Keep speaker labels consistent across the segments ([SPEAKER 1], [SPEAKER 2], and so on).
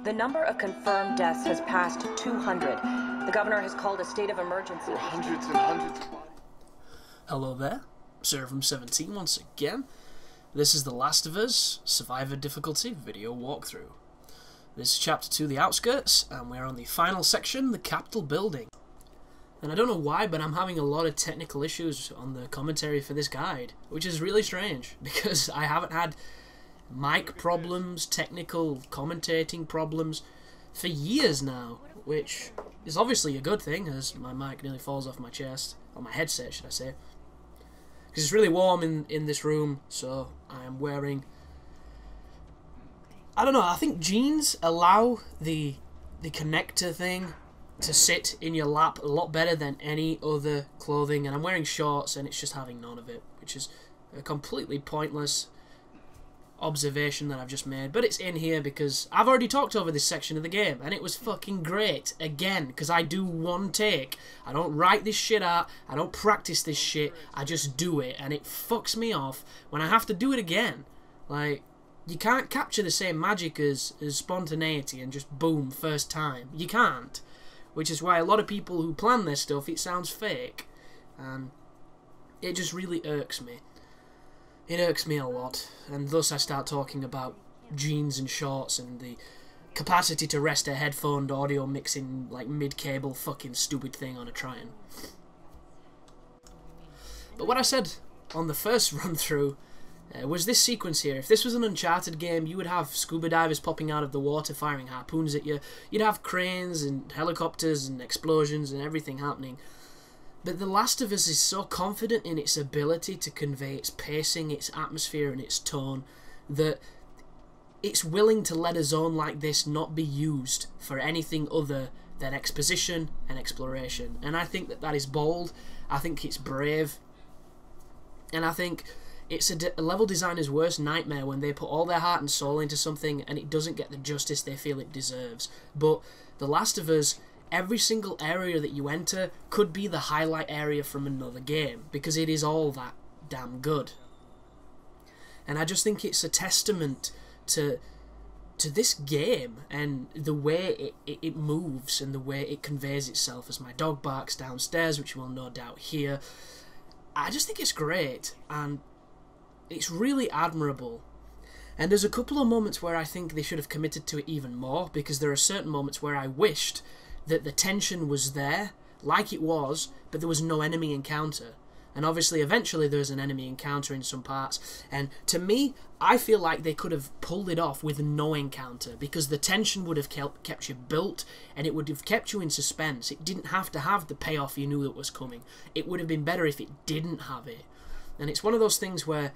[SPEAKER 1] The number of confirmed deaths has passed 200. The governor has called a state of emergency.
[SPEAKER 2] Hundreds and hundreds of bodies.
[SPEAKER 3] Hello there, Sarah from 17 once again. This is The Last of Us Survivor Difficulty video walkthrough. This is Chapter 2, The Outskirts, and we're on the final section, the Capitol Building. And I don't know why, but I'm having a lot of technical issues on the commentary for this guide, which is really strange, because I haven't had mic problems, technical commentating problems for years now, which is obviously a good thing, as my mic nearly falls off my chest, or my headset should I say, because it's really warm in this room, so I am wearing, I don't know, I think jeans allow the connector thing to sit in your lap a lot better than any other clothing, and I'm wearing shorts and it's just having none of it, which is a completely pointless observation that I've just made, but it's in here because I've already talked over this section of the game and it was fucking great again, because I do one take. I don't write this shit out, I don't practice this shit, I just do it, and it fucks me off when I have to do it again. Like, you can't capture the same magic as spontaneity and just boom, first time. You can't, which is why a lot of people who plan their stuff, it sounds fake, and it just really irks me. It irks me a lot, and thus I start talking about jeans and shorts and the capacity to rest a headphoned audio mixing like mid-cable fucking stupid thing on a Triton. But what I said on the first run-through was this sequence here. If this was an Uncharted game, you would have scuba divers popping out of the water firing harpoons at you. You'd have cranes and helicopters and explosions and everything happening. But The Last of Us is so confident in its ability to convey its pacing, its atmosphere and its tone that it's willing to let a zone like this not be used for anything other than exposition and exploration. And I think that is bold, I think it's brave, and I think it's a level designer's worst nightmare when they put all their heart and soul into something and it doesn't get the justice they feel it deserves. But The Last of Us, every single area that you enter could be the highlight area from another game, because it is all that damn good. And I just think it's a testament to this game and the way it moves and the way it conveys itself. As my dog barks downstairs, which you will no doubt hear, I just think it's great, and it's really admirable. And there's a couple of moments where I think they should have committed to it even more, because there are certain moments where I wished that the tension was there, like it was, but there was no enemy encounter. And obviously, eventually, there's an enemy encounter in some parts. And to me, I feel like they could have pulled it off with no encounter, because the tension would have kept you built, and it would have kept you in suspense. It didn't have to have the payoff you knew that was coming. It would have been better if it didn't have it. And it's one of those things where,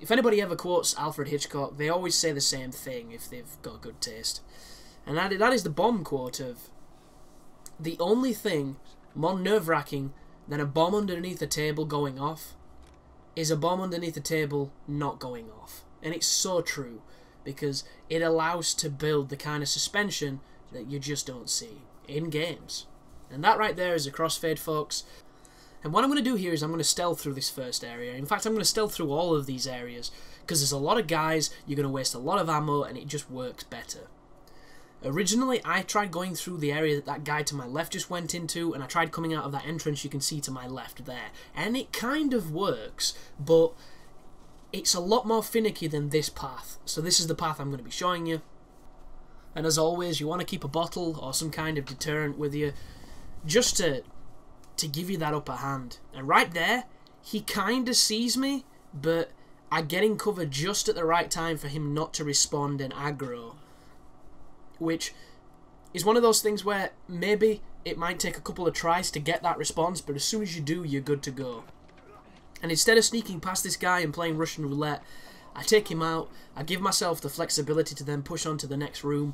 [SPEAKER 3] if anybody ever quotes Alfred Hitchcock, they always say the same thing if they've got good taste. And that is the bomb quote of, the only thing more nerve-wracking than a bomb underneath a table going off is a bomb underneath a table not going off. And it's so true, because it allows to build the kind of suspension that you just don't see in games. And that right there is a crossfade, folks. And what I'm going to do here is I'm going to stealth through this first area. In fact, I'm going to stealth through all of these areas, because there's a lot of guys, you're going to waste a lot of ammo, and it just works better. Originally, I tried going through the area that guy to my left just went into, and I tried coming out of that entrance you can see to my left there. And it kind of works, but it's a lot more finicky than this path. So this is the path I'm going to be showing you. And as always, you want to keep a bottle or some kind of deterrent with you, just to give you that upper hand. And right there, he kind of sees me, but I get in cover just at the right time for him not to respond and aggro. Which is one of those things where maybe it might take a couple of tries to get that response, but as soon as you do, you're good to go. And instead of sneaking past this guy and playing Russian roulette, I take him out, I give myself the flexibility to then push on to the next room,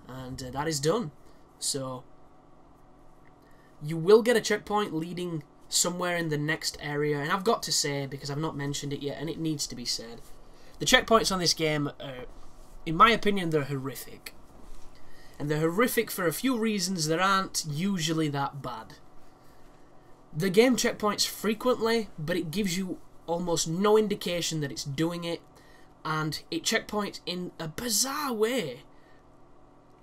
[SPEAKER 3] and that is done. So, you will get a checkpoint leading somewhere in the next area, and I've got to say, because I've not mentioned it yet, and it needs to be said, the checkpoints on this game are, in my opinion, they're horrific. And they're horrific for a few reasons that aren't usually that bad. The game checkpoints frequently, but it gives you almost no indication that it's doing it, and it checkpoints in a bizarre way.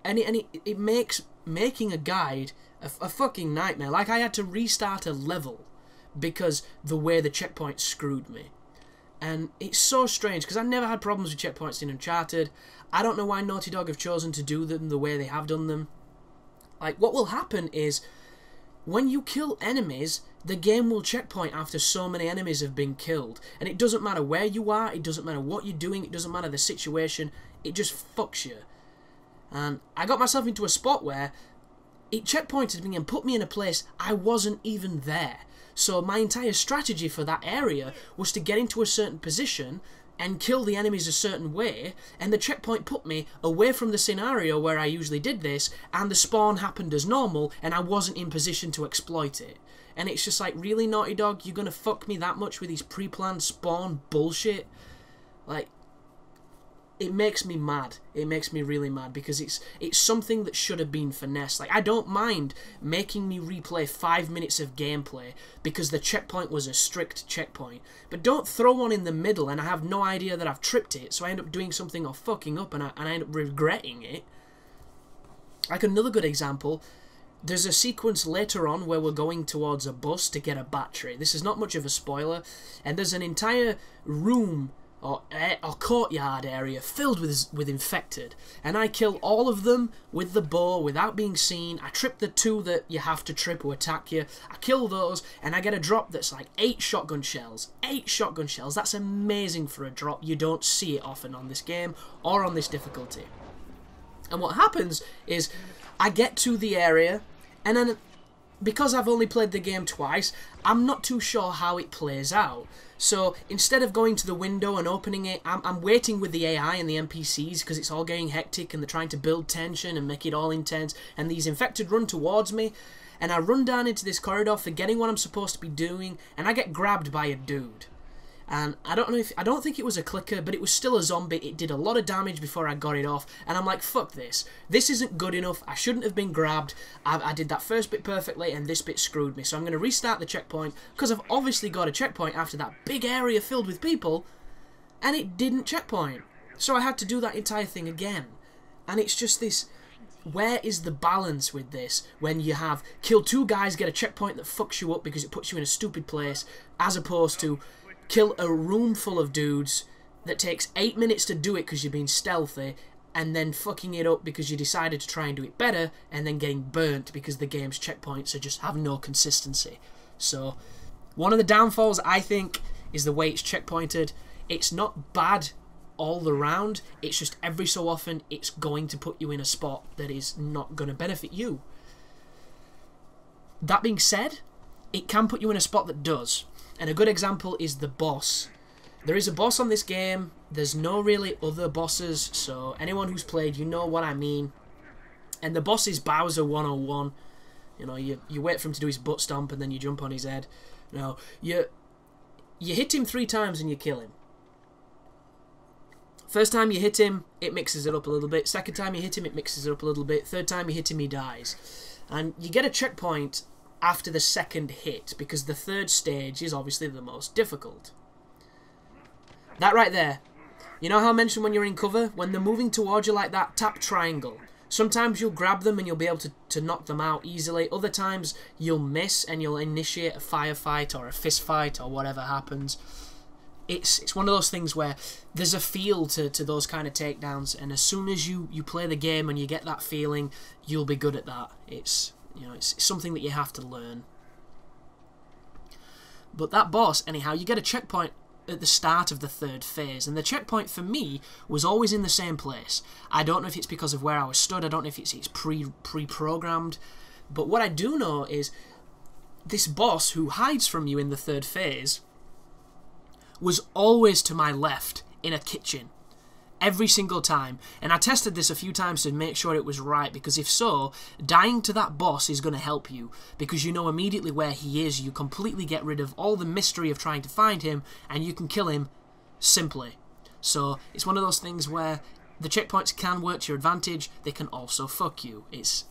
[SPEAKER 3] And it makes making a guide a fucking nightmare. Like, I had to restart a level because the way the checkpoint screwed me. And it's so strange, because I've never had problems with checkpoints in Uncharted. I don't know why Naughty Dog have chosen to do them the way they have done them. Like, what will happen is, when you kill enemies, the game will checkpoint after so many enemies have been killed. And it doesn't matter where you are, it doesn't matter what you're doing, it doesn't matter the situation, it just fucks you. And I got myself into a spot where it checkpointed me and put me in a place I wasn't even there. So my entire strategy for that area was to get into a certain position and kill the enemies a certain way, and the checkpoint put me away from the scenario where I usually did this, and the spawn happened as normal, and I wasn't in position to exploit it. And it's just like, really, Naughty Dog, you're gonna fuck me that much with these pre-planned spawn bullshit? Like, it makes me mad. It makes me really mad, because it's something that should have been finessed. Like, I don't mind making me replay 5 minutes of gameplay because the checkpoint was a strict checkpoint, but don't throw one in the middle and I have no idea that I've tripped it, so I end up doing something or fucking up and I end up regretting it. Like, another good example, there's a sequence later on where we're going towards a bus to get a battery. This is not much of a spoiler, and there's an entire room or courtyard area filled with infected, and I kill all of them with the bow without being seen. I trip the 2 that you have to trip who attack you. I kill those, and I get a drop that's like 8 shotgun shells. 8 shotgun shells, that's amazing for a drop. You don't see it often on this game or on this difficulty. And what happens is, I get to the area, and then, because I've only played the game twice, I'm not too sure how it plays out. So instead of going to the window and opening it, I'm waiting with the AI and the NPCs because it's all getting hectic and they're trying to build tension and make it all intense. And these infected run towards me, and I run down into this corridor forgetting what I'm supposed to be doing, and I get grabbed by a dude. And I don't think it was a clicker, but it was still a zombie. It did a lot of damage before I got it off, and I'm like, fuck this. This isn't good enough. I shouldn't have been grabbed. I did that first bit perfectly, and this bit screwed me. So I'm going to restart the checkpoint, because I've obviously got a checkpoint after that big area filled with people, and it didn't checkpoint. So I had to do that entire thing again. And it's just this, where is the balance with this when you have kill 2 guys, get a checkpoint that fucks you up because it puts you in a stupid place, as opposed to kill a room full of dudes that takes 8 minutes to do it because you're being stealthy, and then fucking it up because you decided to try and do it better, and then getting burnt because the game's checkpoints just have no consistency. So, one of the downfalls, I think, is the way it's checkpointed. It's not bad all around, it's just every so often it's going to put you in a spot that is not going to benefit you. That being said, it can put you in a spot that does. And a good example is the boss. There is a boss on this game. There's no really other bosses, so anyone who's played, you know what I mean. And the boss is Bowser 101. You know, you wait for him to do his butt stomp and then you jump on his head. No, you hit him 3 times and you kill him. First time you hit him, it mixes it up a little bit. Second time you hit him, it mixes it up a little bit. Third time you hit him, he dies. And you get a checkpoint after the second hit, because the third stage is obviously the most difficult. That right there. You know how I mentioned when you're in cover? When they're moving towards you like that, tap triangle. Sometimes you'll grab them and you'll be able to knock them out easily. Other times you'll miss and you'll initiate a firefight or a fist fight or whatever happens. It's one of those things where there's a feel to those kind of takedowns, and as soon as you play the game and you get that feeling, you'll be good at that. It's something that you have to learn. But that boss, anyhow, you get a checkpoint at the start of the 3rd phase, and the checkpoint for me was always in the same place. I don't know if it's because of where I was stood, I don't know if it's pre-programmed, but what I do know is this boss who hides from you in the 3rd phase was always to my left in a kitchen. Every single time. And I tested this a few times to make sure it was right, because if so, dying to that boss is going to help you, because you know immediately where he is. You completely get rid of all the mystery of trying to find him, and you can kill him simply. So it's one of those things where the checkpoints can work to your advantage, they can also fuck you. It's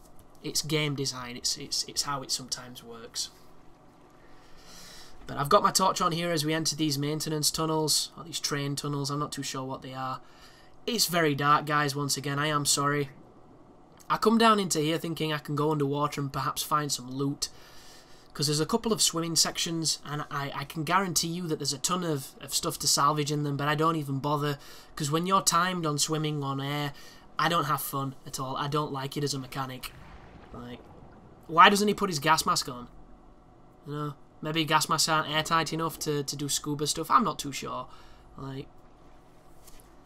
[SPEAKER 3] game design, it's how it sometimes works. But I've got my torch on here as we enter these maintenance tunnels, or these train tunnels, I'm not too sure what they are. It's very dark, guys, once again, I am sorry. I come down into here thinking I can go underwater and perhaps find some loot, because there's a couple of swimming sections, and I can guarantee you that there's a ton of stuff to salvage in them, but I don't even bother, because when you're timed on swimming on air, I don't have fun at all. I don't like it as a mechanic. Like, why doesn't he put his gas mask on? You know, maybe gas masks aren't airtight enough to do scuba stuff. I'm not too sure. Like,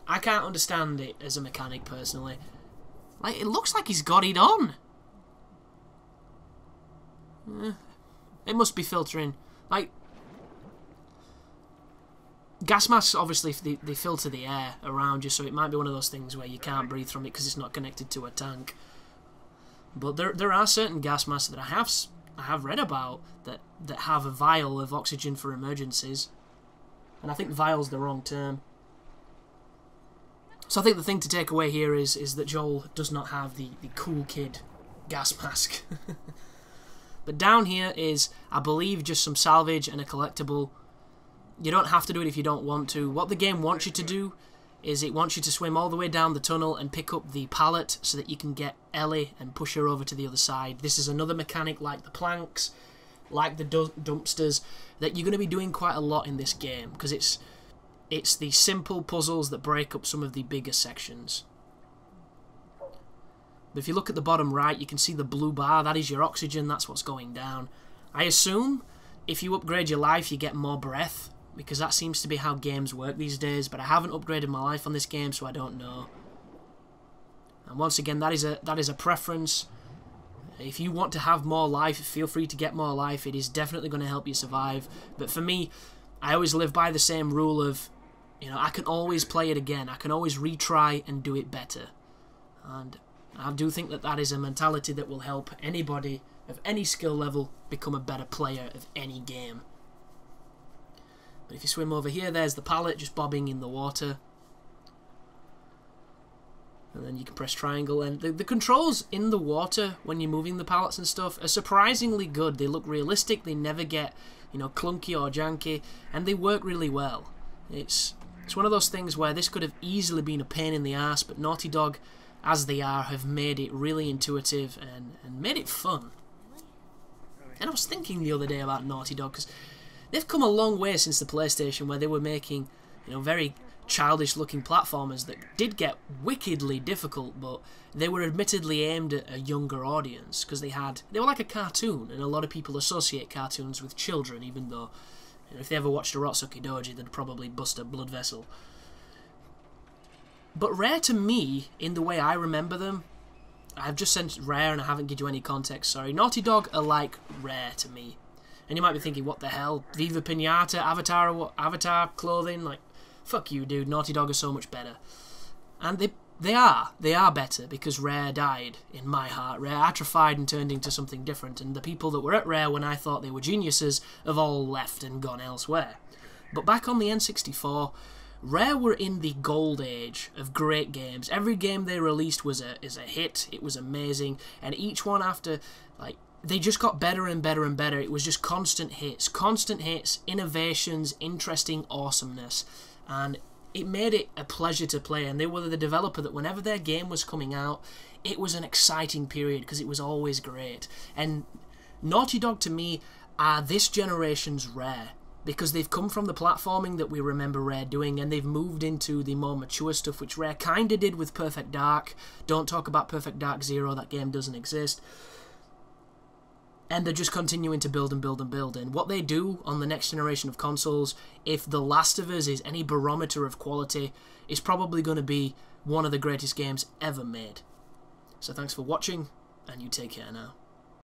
[SPEAKER 3] I can't understand it as a mechanic, personally. Like, it looks like he's got it on. It must be filtering. Like, gas masks, obviously, they filter the air around you, so it might be one of those things where you can't breathe from it because it's not connected to a tank. But there are certain gas masks that I have read about that have a vial of oxygen for emergencies. And I think vial's the wrong term. So I think the thing to take away here is that Joel does not have the cool kid gas mask. But down here is, I believe, just some salvage and a collectible. You don't have to do it if you don't want to. What the game wants you to do is it wants you to swim all the way down the tunnel and pick up the pallet so that you can get Ellie and push her over to the other side. This is another mechanic like the planks, like the dumpsters, that you're going to be doing quite a lot in this game, because it's the simple puzzles that break up some of the bigger sections. But if you look at the bottom right, you can see the blue bar. That is your oxygen. That's what's going down. I assume if you upgrade your life, you get more breath, because that seems to be how games work these days. But I haven't upgraded my life on this game, so I don't know. And once again, that is a preference. If you want to have more life, feel free to get more life. It is definitely going to help you survive. But for me, I always live by the same rule of, you know, I can always play it again. I can always retry and do it better. And I do think that is a mentality that will help anybody of any skill level become a better player of any game. But if you swim over here, there's the pallet just bobbing in the water. And then you can press triangle, and the controls in the water when you're moving the pallets and stuff are surprisingly good. They look realistic, they never get, you know, clunky or janky, and they work really well. It's one of those things where this could have easily been a pain in the ass, but Naughty Dog, as they are, have made it really intuitive and made it fun. And I was thinking the other day about Naughty Dog, because they've come a long way since the PlayStation, where they were making, you know, very childish looking platformers that did get wickedly difficult, but they were admittedly aimed at a younger audience, because they were like a cartoon, and a lot of people associate cartoons with children, even though, you know, if they ever watched a Rotsuki Doji, they'd probably bust a blood vessel. But Rare, to me, in the way I remember them, I've just said Rare and I haven't given you any context, sorry. Naughty Dog are like Rare to me. And you might be thinking, what the hell? Viva Pinata, Avatar clothing? Like, fuck you, dude. Naughty Dog are so much better. And they are better, because Rare died in my heart. Rare atrophied and turned into something different, and the people that were at Rare when I thought they were geniuses have all left and gone elsewhere. But back on the N64, Rare were in the gold age of great games. Every game they released was a hit. It was amazing, and each one after, like, they just got better and better and better. It was just constant hits, innovations, interesting awesomeness, and it made it a pleasure to play. And they were the developer that whenever their game was coming out, it was an exciting period, because it was always great. And Naughty Dog, to me, are this generation's Rare, because they've come from the platforming that we remember Rare doing, and they've moved into the more mature stuff, which Rare kinda did with Perfect Dark. Don't talk about Perfect Dark Zero, that game doesn't exist. And they're just continuing to build and build and build. And what they do on the next generation of consoles, if The Last of Us is any barometer of quality, is probably going to be one of the greatest games ever made. So thanks for watching, and you take care now.